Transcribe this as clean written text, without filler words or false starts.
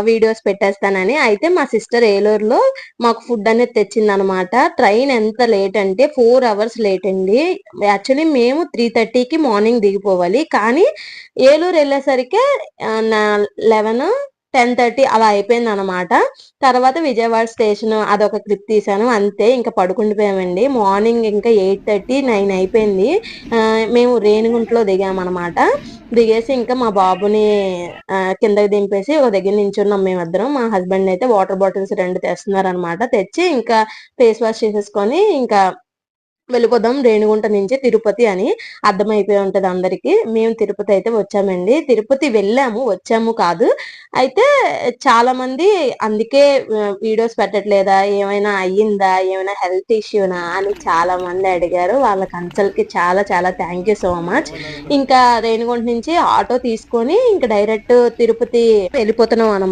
Videos పెట్టేస్తానని. అయితే మా sister ఏలూరులో మాకు ఫుడ్ అనేది తెచ్చిందనమాట. ట్రైన్ ఎంత లేట్ అంటే 4 అవర్స్ లేట్ అండి. యాక్చువల్లీ మేము 3:30కి మార్నింగ్ దిగిపోవాలి. కానీ ఏలూరు ఎళ్ళేసరికే 11, 10:30 అలా అయిపోయిందనమాట. తర్వాత విజయవాడ స్టేషన్ అదొక క్లిప్ తీశాను. అంతే ఇంక పడుకుండిపోయామండి. మార్నింగ్ ఇంకా 8:30, 9 అయిపోయింది. మేము రేణిగుంటలో దిగామనమాట. దిగేసి ఇంకా మా బాబుని కిందకి దింపేసి ఒక దగ్గర నించున్నాం మేమిద్దరం. మా హస్బెండ్ అయితే వాటర్ బాటిల్స్ 2 తెస్తున్నారనమాట. తెచ్చి ఇంకా ఫేస్ వాష్ చేసేసుకొని ఇంకా వెళ్ళిపోదాం రేణిగుంట నుంచి తిరుపతి అని అర్థమైపోయి ఉంటది అందరికి. మేము తిరుపతి అయితే వచ్చామండి. తిరుపతి వెళ్ళాము, వచ్చాము కాదు. అయితే చాలామంది అందుకే వీడియోస్ పెట్టట్లేదా? ఏమైనా అయ్యిందా? ఏమైనా హెల్త్ ఇష్యూనా? అని చాలామంది అడిగారు. వాళ్ళ కన్సల్ట్‌కి చాలా చాలా థాంక్ యూ సో మచ్. ఇంకా రేణిగుంట నుంచి ఆటో తీసుకొని ఇంక డైరెక్ట్ తిరుపతి వెళ్ళిపోతున్నాం అనమాట.